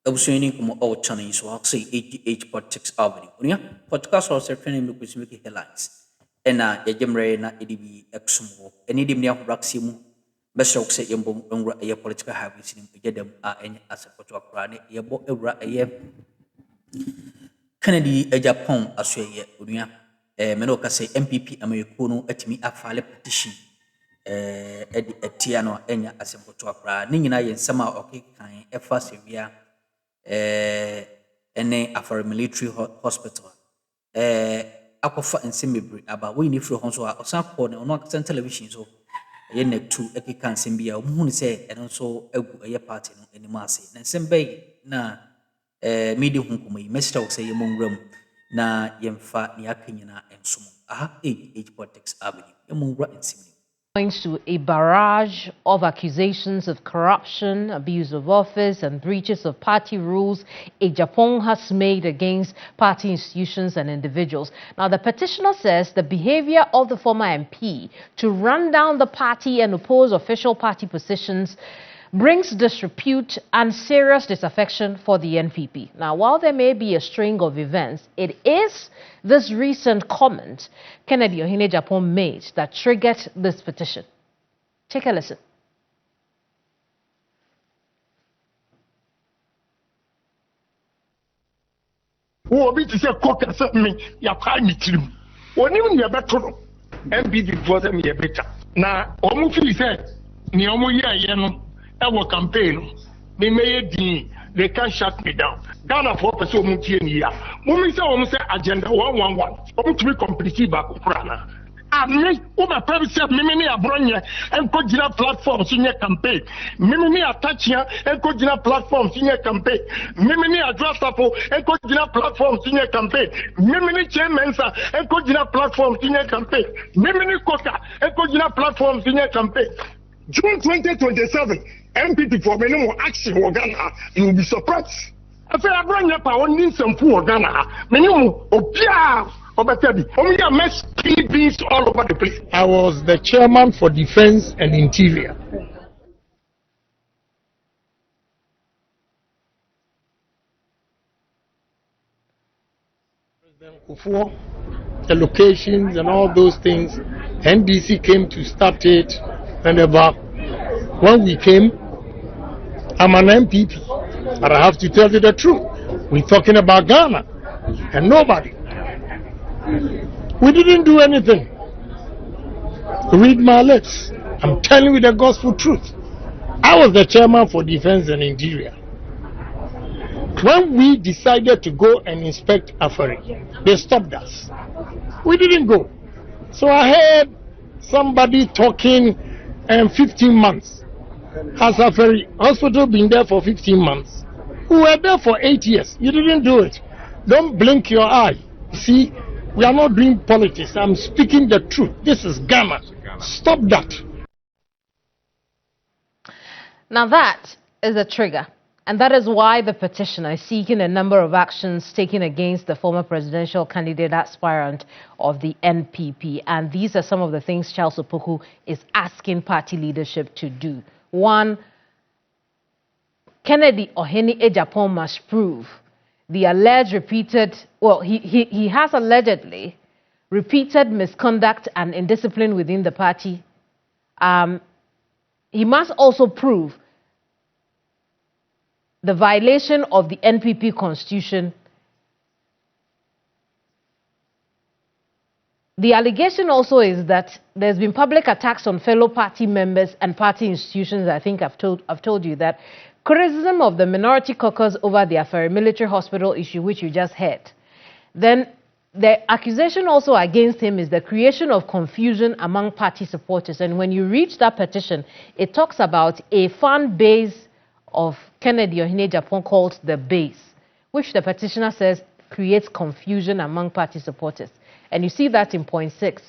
Abusini como all channel so I say 88 politics avenue. Unia podcast or certain look with making headlines. Ena ya jemre na edibi exumo. Any dimnia raximu. Best rock say yambong a political habits in Pijadam any as a photo crane, yabo a Kennedy Agyapong aswe Unia. Menoka say NPP Americano at me a file petition. Etiano enya asempoto akra ni nyina yen sama okay kan efa sevia ene afar military hospital akofa ensemble aba we ni fro honso a osan ko ne ono aksan television so ye neck 2 ekika nsembia omuhunu se eno so agu eye party no enima ase na nsembe na media hunkumo yi mesita wo se ye monwram na yemfa ni akanyina ensomo aha age politics avenue ye monwra ensimni To a barrage of accusations of corruption, abuse of office, and breaches of party rules Agyapong has made against party institutions and individuals. Now, the petitioner says the behavior of the former MP to run down the party and oppose official party positions brings disrepute and serious disaffection for the NPP. Now, while there may be a string of events, it is this recent comment Kennedy Agyapong made that triggered this petition. Take a listen. Our campaign, they can't shut me down. Ghana for person mutia. Mumi say agenda 111. To be completely back Ukraine. Me, my private self, me abronya and Kojina platform senior campaign. Me attach here and Kojina platform senior campaign. Me address tapo and Kojina platform senior campaign. Me chairman and Kojina platform senior campaign. Me Kota and Kojina platform senior campaign. June 2027, NPP for minimum action in Ghana, you will be surprised. I say I bring up our needs some for Ghana. Minimum Opia Obatebi. Only a mess PBs all over the place. I was the chairman for Defense and Interior. President Kufuor, the locations and all those things, NDC came to start it. Whenever, when we came, I'm an MPP, but I have to tell you the truth. We're talking about Ghana and nobody. We didn't do anything. Read my lips. I'm telling you the gospel truth. I was the chairman for Defense and Interior. When we decided to go and inspect Afari, they stopped us. We didn't go. So I heard somebody talking. And 15 months. Has Afari Hospital been there for 15 months? We were there for 8 years. You didn't do it. Don't blink your eye. See, we are not doing politics. I'm speaking the truth. This is Ghana. Stop that. Now that is a trigger. And that is why the petitioner is seeking a number of actions taken against the former presidential candidate aspirant of the NPP. And these are some of the things Charles Opoku is asking party leadership to do. One, Kennedy Agyapong must prove the alleged repeated, well, he has allegedly repeated misconduct and indiscipline within the party. He must also prove the violation of the NPP constitution. The allegation also is that there's been public attacks on fellow party members and party institutions. I think I've told you that. Criticism of the minority caucus over the Afari military hospital issue, which you just heard. Then the accusation also against him is the creation of confusion among party supporters. And when you read that petition, it talks about a fan base of Kennedy Agyapong called the base, which the petitioner says creates confusion among party supporters. And you see that in point 6,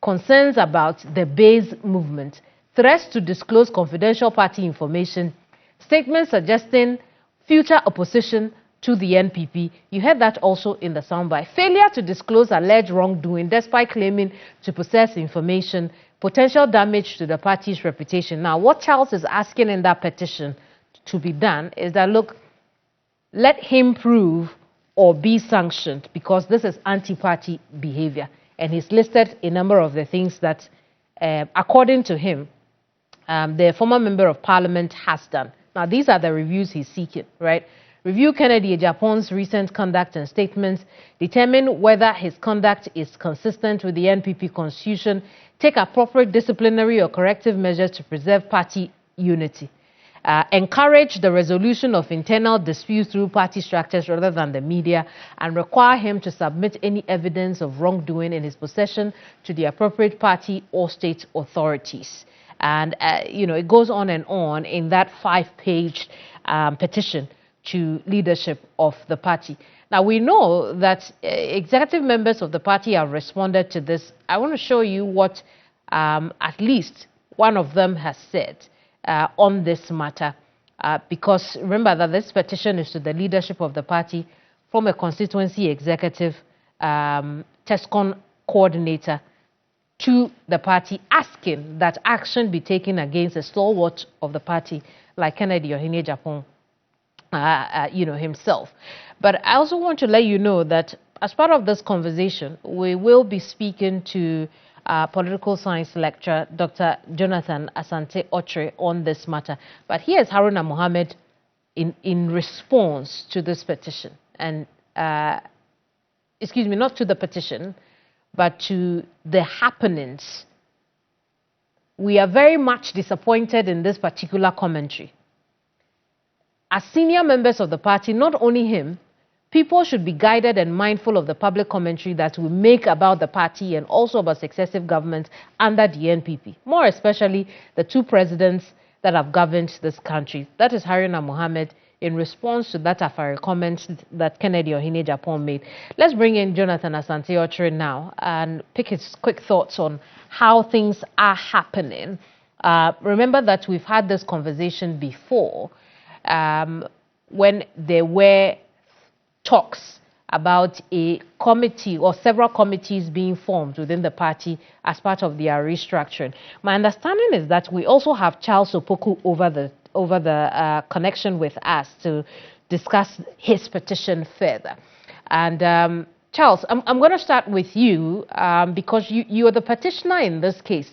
concerns about the base movement, threats to disclose confidential party information, statements suggesting future opposition to the NPP. You heard that also in the soundbite. Failure to disclose alleged wrongdoing despite claiming to possess information, potential damage to the party's reputation. Now, what Charles is asking in that petition to be done is that, look, let him prove or be sanctioned, because this is anti-party behavior. And he's listed a number of the things that, according to him, the former member of parliament has done. Now, these are the reviews he's seeking, right? Review Kennedy Agyapong's recent conduct and statements, determine whether his conduct is consistent with the NPP constitution, take appropriate disciplinary or corrective measures to preserve party unity, encourage the resolution of internal disputes through party structures rather than the media, and require him to submit any evidence of wrongdoing in his possession to the appropriate party or state authorities. And, it goes on and on in that 5-page petition to leadership of the party. Now, we know that executive members of the party have responded to this. I want to show you what at least one of them has said on this matter, because remember that this petition is to the leadership of the party from a constituency executive, TESCON coordinator, to the party, asking that action be taken against a stalwart of the party like Kennedy Agyapong, himself. But I also want to let you know that as part of this conversation, we will be speaking to political science lecturer Dr. Jonathan Asante-Otre on this matter. But here's Haruna Mohammed in response to this petition. And, excuse me, not to the petition, but to the happenings. We are very much disappointed in this particular commentary. As senior members of the party, not only him, people should be guided and mindful of the public commentary that we make about the party and also about successive governments under the NPP, more especially the two presidents that have governed this country. That is Haruna Mohammed in response to that Afari comment that Kennedy Agyapong made. Let's bring in Jonathan Asante-Otre now and pick his quick thoughts on how things are happening. Remember that we've had this conversation before when there were talks about a committee or several committees being formed within the party as part of their restructuring. My understanding is that we also have Charles Opoku over the connection with us to discuss his petition further. And Charles, I'm going to start with you because you are the petitioner in this case.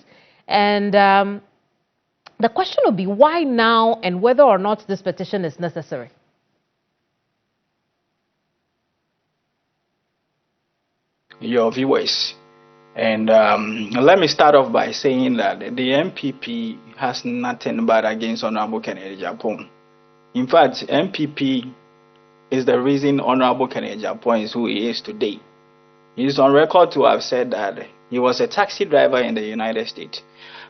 And the question will be why now and whether or not this petition is necessary. Your viewers. And let me start off by saying that the NPP has nothing bad against Honorable Kennedy Agyapong. In fact, NPP is the reason Honorable Kennedy Agyapong is who he is today. He is on record to have said that he was a taxi driver in the United States.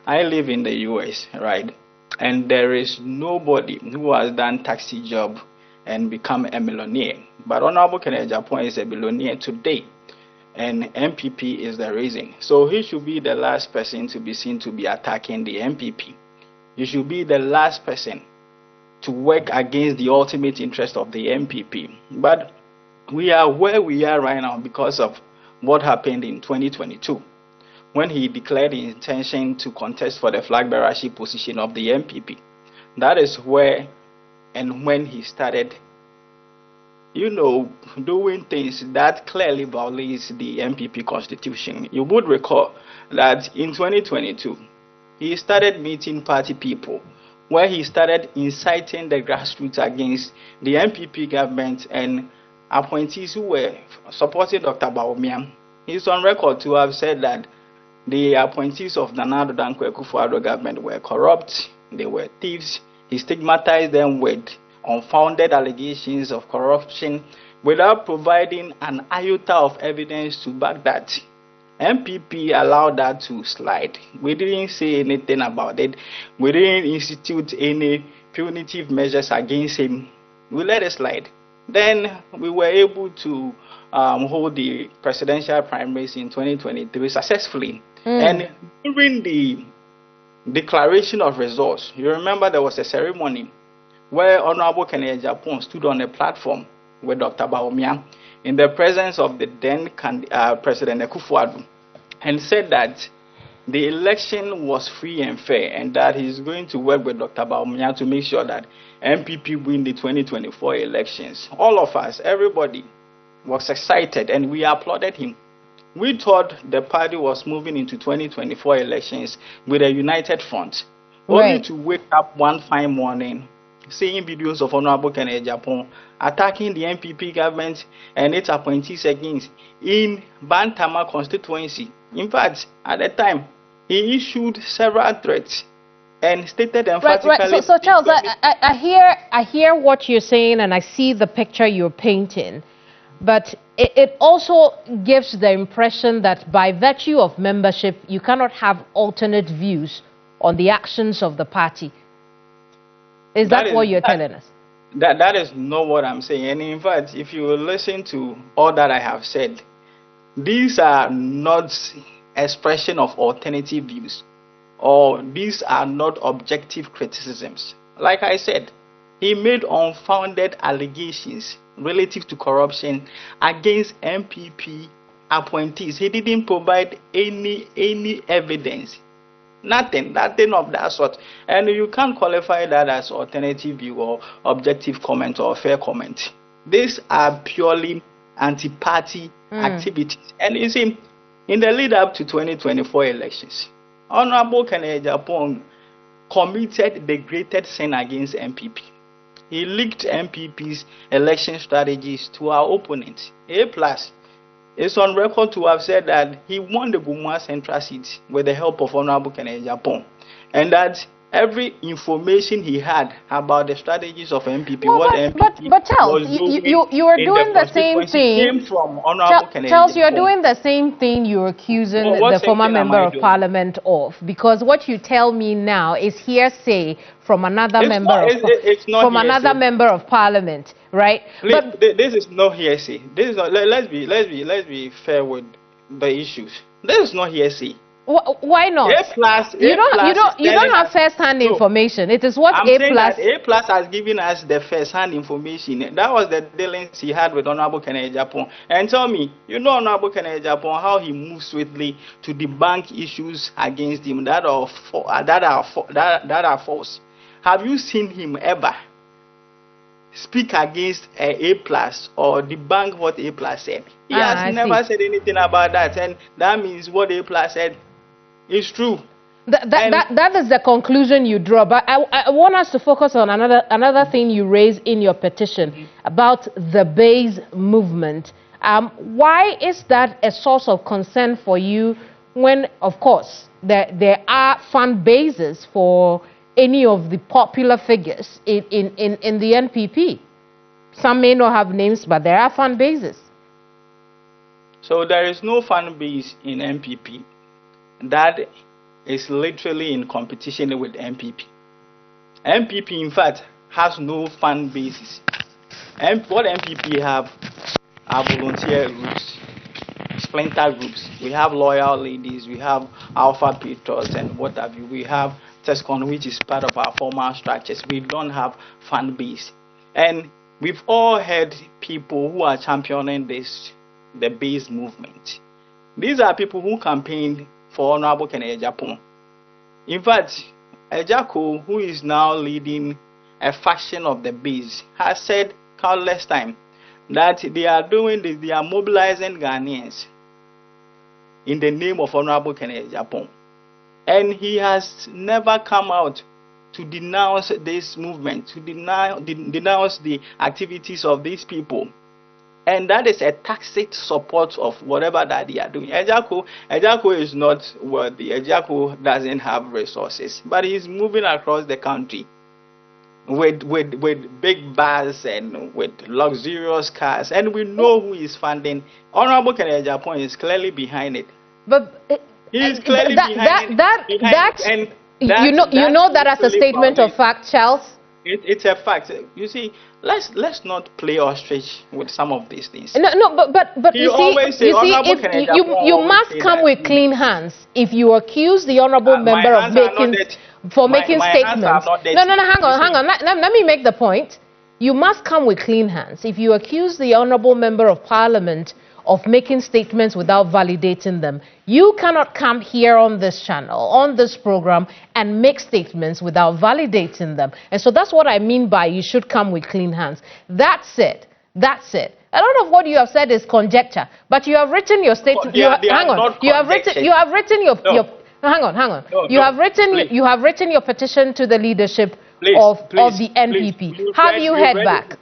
I live in the US, right? And there is nobody who has done taxi job and become a millionaire. But Honorable Kennedy Agyapong is a billionaire today. And NPP is the reason. So he should be the last person to be seen to be attacking the NPP. He should be the last person to work against the ultimate interest of the NPP. But we are where we are right now because of what happened in 2022 when he declared his intention to contest for the flag bearership position of the NPP. That is where and when he started doing things that clearly violates the NPP constitution. You would recall that in 2022, he started meeting party people, where he started inciting the grassroots against the NPP government and appointees who were supporting Dr. Bawumia. He's on record to have said that the appointees of Nana Addo Dankwa Akufo-Addo government were corrupt, they were thieves. He stigmatized them with unfounded allegations of corruption without providing an iota of evidence to back that. NPP allowed that to slide. We didn't say anything about it. We didn't institute any punitive measures against him. We let it slide. Then we were able to hold the presidential primaries in 2023 successfully. And during the declaration of results, you remember there was a ceremony where Honorable Kennedy Agyapong stood on a platform with Dr. Bawumia in the presence of the then President Akufo-Addo and said that the election was free and fair, and that he's going to work with Dr. Bawumia to make sure that NPP win the 2024 elections. All of us, everybody, was excited, and we applauded him. We thought the party was moving into 2024 elections with a united front, only to wake up one fine morning, seeing videos of Honorable Agyapong attacking the NPP government and its appointees against in Bantama constituency. In fact, at the time, he issued several threats and stated emphatically. Right. So Charles, I hear what you're saying, and I see the picture you're painting, but it also gives the impression that by virtue of membership, you cannot have alternate views on the actions of the party. Is that what you're telling us? That is not what I'm saying. And in fact, if you listen to all that I have said, these are not expression of alternative views, or these are not objective criticisms. Like I said, he made unfounded allegations relative to corruption against NPP appointees. He didn't provide any evidence. Nothing of that sort. And you can't qualify that as alternative view or objective comment or fair comment. These are purely anti-party activities. And you see, in the lead up to 2024 elections, Honorable Agyapong committed the greatest sin against NPP. He leaked NPP's election strategies to our opponents. A+. It's on record to have said that he won the Gumua Central seat with the help of Honorable Agyapong, and that every information he had about the strategies of NPP, but Charles, you are doing the same thing. Came from Honorable Charles, you are doing the same thing you're accusing the former member of parliament of, because what you tell me now is hearsay from another member of parliament, right? But this is no hearsay. This is not. Let's be fair with the issues. This is not hearsay. Why not? You don't have first-hand information. It is what A+ has given us the first-hand information. That was the dealings he had with Honorable Agyapong. And tell me, Honorable Agyapong, how he moves swiftly to debunk issues against him that are false. Have you seen him ever speak against A+ or debunk what A+ said? He has never said anything about that, and that means what A+ said is true. That is the conclusion you draw. But I want us to focus on another thing you raise in your petition about the base movement. Why is that a source of concern for you when, of course, there are fan bases for any of the popular figures in the NPP? Some may not have names, but there are fan bases. So there is no fan base in NPP that is literally in competition with NPP. NPP, in fact, has no fan bases. And what NPP have are volunteer groups, splinter groups. We have loyal ladies, we have alpha patriots, and what have you. We have TESCON, which is part of our formal structures. We don't have fan base. And we've all heard people who are championing the base movement. These are people who campaigned for Honorable Agyapong. In fact, Ejako, who is now leading a faction of the base, has said countless times that they are doing this, they are mobilizing Ghanaians in the name of Honorable Agyapong. And he has never come out to denounce this movement, to denounce the activities of these people. And that is a tacit support of whatever that they are doing. Ejako is not worthy. Ejako doesn't have resources, but he's moving across the country with big bars and with luxurious cars, and we know who is funding. Honorable Agyapong is clearly behind it. But he's clearly behind it. You know that as a statement of fact, Charles. It's a fact. You see, let's not play ostrich with some of these things. No, but you see, you must come with clean hands if you accuse the honorable member of making statements. No, hang on. Let me make the point. you must come with clean hands. If you accuse the Honorable Member of Parliament of making statements without validating them, you cannot come here on this channel, on this program, and make statements without validating them. And so that's what I mean by you should come with clean hands. That's it. That's it. A lot of what you have said is conjecture, but you have written your statement. You have written your your petition to the leadership of the NPP. Have you heard back?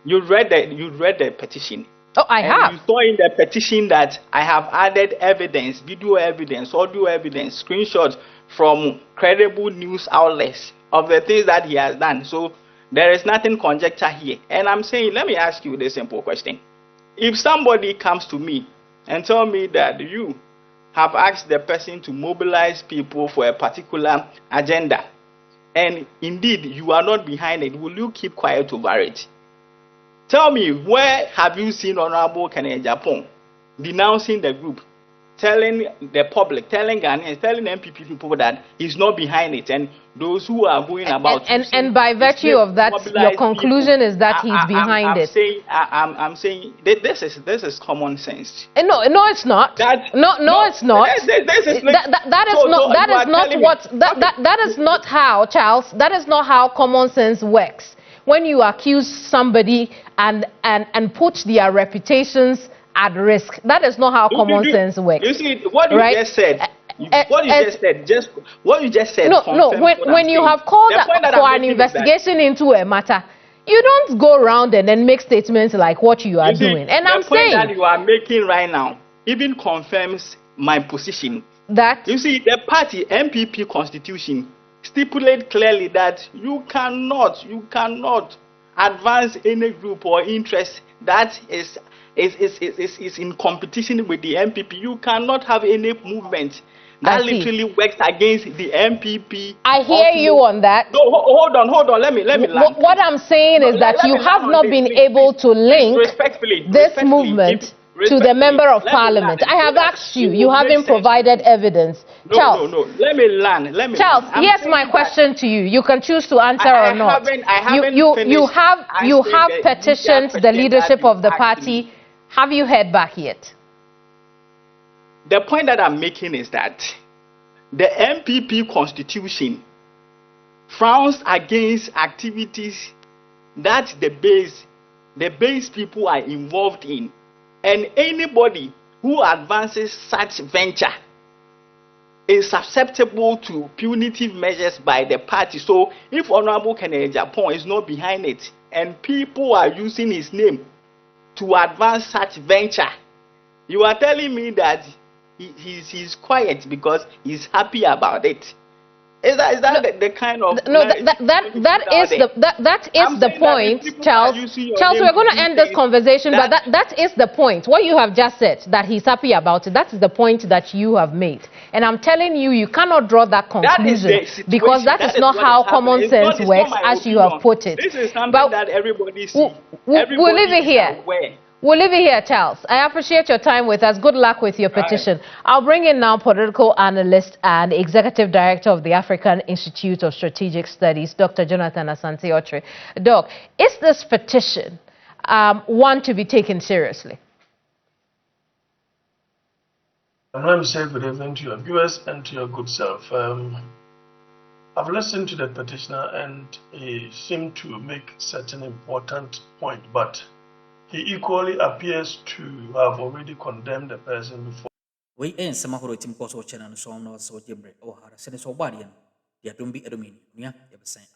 You read the petition. Oh, I have. You saw in the petition that I have added evidence, video evidence, audio evidence, screenshots from credible news outlets of the things that he has done. So there is nothing conjecture here. And I'm saying, let me ask you this simple question. If somebody comes to me and tell me that you have asked the person to mobilize people for a particular agenda, and indeed you are not behind it, will you keep quiet over it? Tell me, where have you seen Honorable Agyapong denouncing the group, telling the public, telling Ghanaians, telling NPP people that he's not behind it, and those who are going about... And by virtue of that, your conclusion is that he's behind it. I'm saying this is common sense. No, it's not. It's not. That is not how, Charles, that is not how common sense works. When you accuse somebody and put their reputations at risk, that is not how common sense works. You see, what you just said. What you just said. No. When you have called for an investigation into a matter, you don't go around and then make statements like what you are doing. And I'm saying the point that you are making right now even confirms my position. That you see, the party NPP constitution stipulate clearly that you cannot advance any group or interest that is in competition with the NPP. You cannot have any movement that literally works against the NPP. I hear you on that. No, hold on. Let me land. What I'm saying is that you have not been able to link this movement to the Member of Parliament. I have asked you. You haven't provided evidence. Charles, no. Let me land. Charles, here's my question to you. You can choose to answer or not. You have petitioned the leadership of the party. Have you heard back yet? The point that I'm making is that the NPP constitution frowns against activities that the base people are involved in. And anybody who advances such venture is susceptible to punitive measures by the party. So if Honorable Agyapong is not behind it and people are using his name to advance such venture, you are telling me that he's quiet because he's happy about it. Is that the kind of... No, that is the point, Charles. Charles, we're going to end this conversation, but that is the point. What you have just said, that he's happy about it, that is the point that you have made. And I'm telling you, you cannot draw that conclusion because that is not how common sense works, as you have put it. This is something that everybody sees. We'll leave it here. We'll leave it here, Charles. I appreciate your time with us. Good luck with your petition. I'll bring in now political analyst and executive director of the African Institute of Strategic Studies, Dr. Jonathan Asante-Otre. Doc, is this petition one to be taken seriously? I'm going to say good evening to your viewers and to your good self. I've listened to the petitioner and he seemed to make certain important point, but he equally appears to have already condemned the person before. We ain't some of the channel so I'm not so debre or send us a guardian. They don't be a dominion. Yeah, ever saying.